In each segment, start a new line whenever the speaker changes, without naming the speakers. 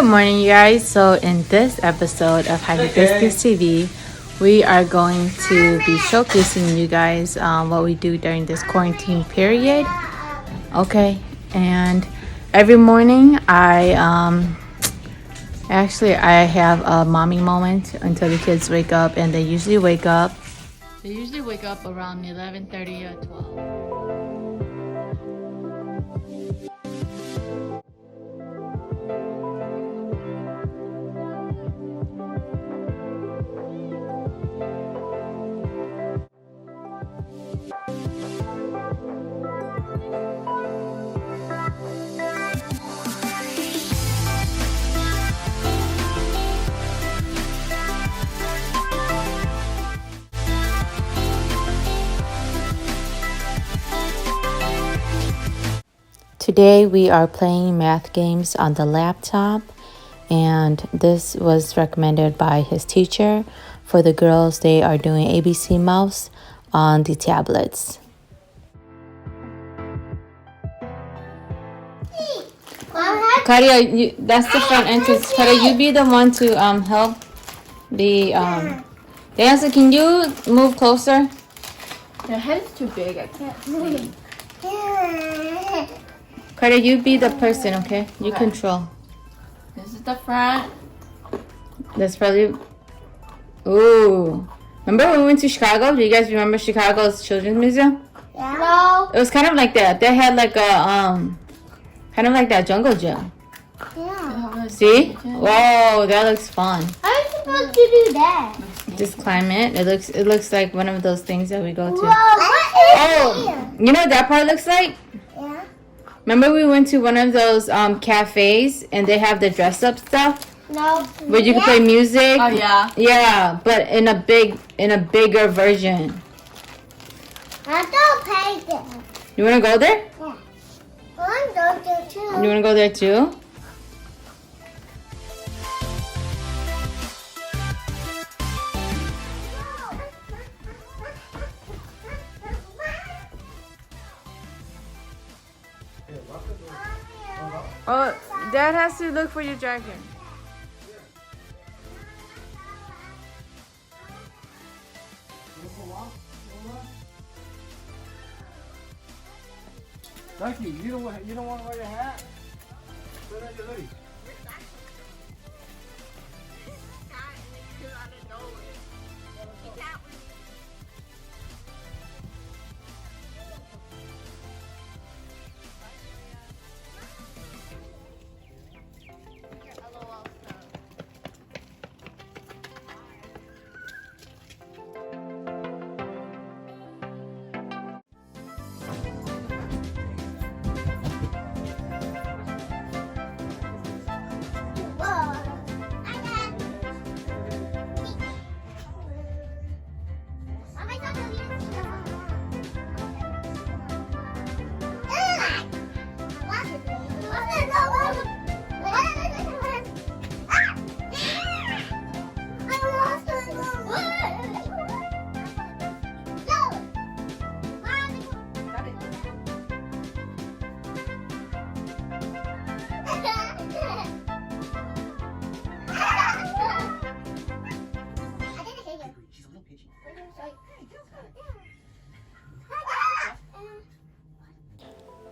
Good morning, you guys. So in this episode of Hibiscus TV, we are going to be showcasing you guys what we do during this quarantine period. Okay, and every morning I have a mommy moment until the kids wake up, and they usually wake up. They usually wake up around 11:30 or 12. Today we are playing math games on the laptop, and this was recommended by his teacher. For the girls, they are doing ABC Mouse on the tablets. Karia, that's the front entrance. Karia, you be the one to help the Dancer, can you move closer?
Your head is too big. I can't see.
Carter, you be the person, okay? You control.
This is the front.
That's probably... Ooh. Remember when we went to Chicago? Do you guys remember Chicago's Children's Museum?
Yeah. No.
It was kind of like that. They had like a, kind of like that jungle gym.
Yeah.
See? Whoa, that looks fun.
How are you supposed to do that?
Just climb it. It looks like one of those things that we go to.
Whoa, what is here?
You know what that part looks like?
Yeah.
Remember we went to one of those cafes and they have the dress up stuff?
No.
Where you can play music?
Oh yeah.
Yeah, but in a bigger version.
I don't pay them.
You wanna go there?
Yeah. I don't do too.
You wanna go there too? Oh, Dad has to look for your jacket.
Ducky, you don't want to wear your hat? Put on your hoodie.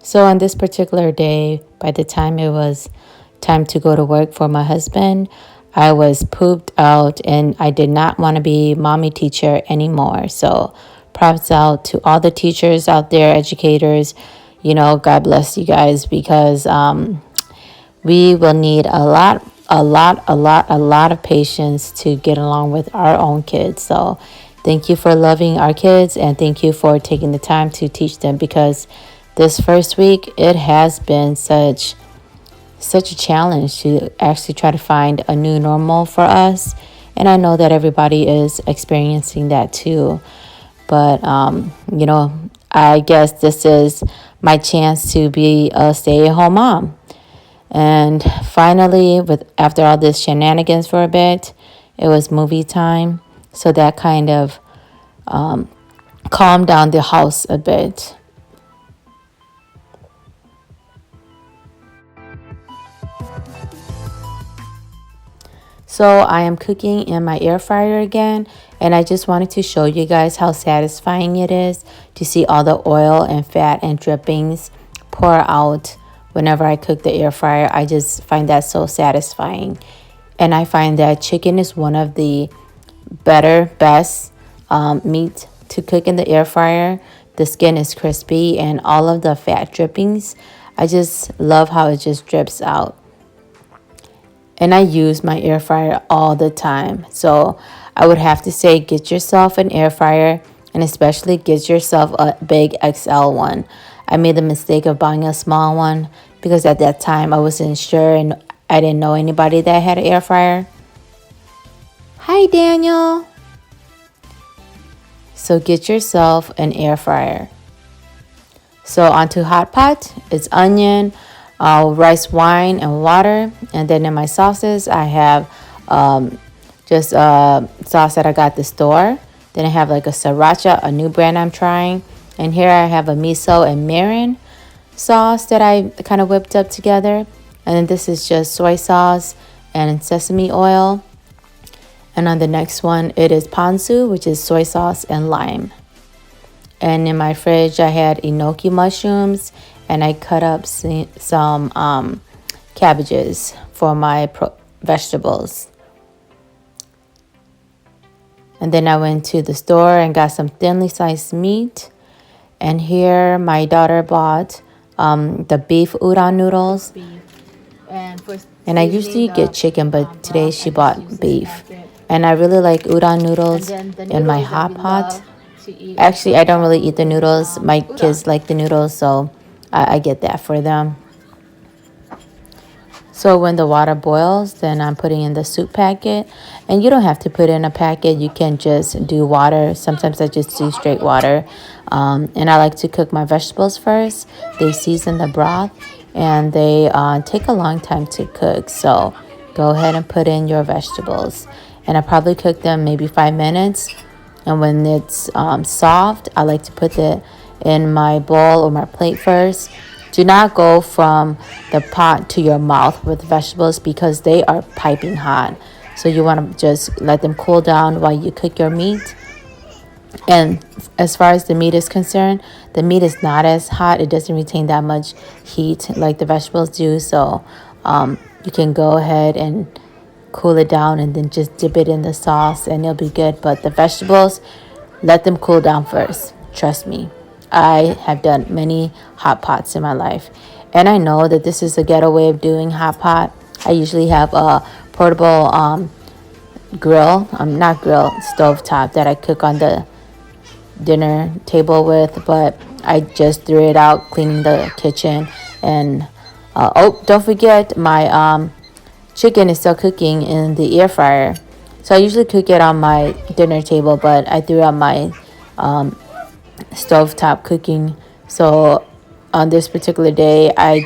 So on this particular day, by the time it was time to go to work for my husband, I was pooped out and I did not want to be mommy teacher anymore. So props out to all the teachers out there, educators, God bless you guys, because we will need a lot of patience to get along with our own kids. So thank you for loving our kids, and thank you for taking the time to teach them, because this first week, it has been such a challenge to actually try to find a new normal for us. And I know that everybody is experiencing that too. But, I guess this is my chance to be a stay-at-home mom. And finally, after all this shenanigans for a bit, it was movie time. So that kind of calmed down the house a bit. So I am cooking in my air fryer again, and I just wanted to show you guys how satisfying it is to see all the oil and fat and drippings pour out whenever I cook the air fryer. I just find that so satisfying. And I find that chicken is one of the best meat to cook in the air fryer. The skin is crispy and all of the fat drippings, I just love how it just drips out. And I use my air fryer all the time. So I would have to say get yourself an air fryer, and especially get yourself a big XL one. I made the mistake of buying a small one because at that time I wasn't sure and I didn't know anybody that had an air fryer. Hi, Daniel. So get yourself an air fryer. So onto hot pot, it's onion, rice wine, and water. And then in my sauces, I have just sauce that I got at the store. Then I have like a sriracha, a new brand I'm trying. And here I have a miso and mirin sauce that I kind of whipped up together. And then this is just soy sauce and sesame oil. And on the next one, it is ponzu, which is soy sauce and lime. And in my fridge, I had enoki mushrooms, and I cut up some cabbages for my vegetables. And then I went to the store and got some thinly sliced meat. And here my daughter bought the beef udon noodles. And I usually get chicken, but today she bought beef. And I really like udon noodles in my hot pot. Actually, I don't really eat the noodles. My kids like the noodles, so I get that for them. So when the water boils, then I'm putting in the soup packet. And you don't have to put in a packet. You can just do water. Sometimes I just do straight water. And I like to cook my vegetables first. They season the broth, and they take a long time to cook. So go ahead and put in your vegetables. And I probably cook them maybe 5 minutes. And when it's soft, I like to put it in my bowl or my plate first. Do not go from the pot to your mouth with vegetables because they are piping hot. So you want to just let them cool down while you cook your meat. And as far as the meat is concerned, the meat is not as hot. It doesn't retain that much heat like the vegetables do. So you can go ahead and cool it down and then just dip it in the sauce and it'll be good. But the vegetables, let them cool down first. Trust me. I have done many hot pots in my life. And I know that this is a ghetto way of doing hot pot. I usually have a portable stove top that I cook on the dinner table with. But I just threw it out cleaning the kitchen. And don't forget my chicken is still cooking in the air fryer. So I usually cook it on my dinner table, but I threw out my stovetop cooking. So on this particular day, I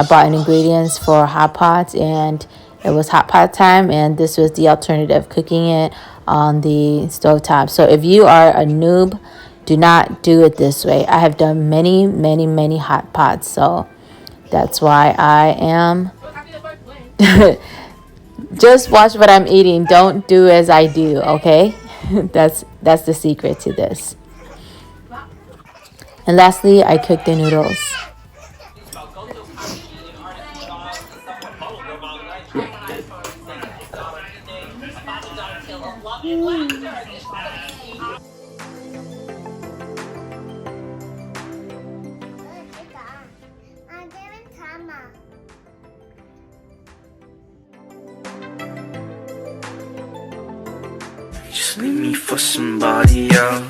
bought ingredients for hot pots, and it was hot pot time, and this was the alternative, cooking it on the stovetop. So if you are a noob, do not do it this way. I have done many hot pots, so that's why I am just watch what I'm eating. Don't do as I do, okay? That's the secret to this. And lastly, I cook the noodles.
Just leave me for somebody else.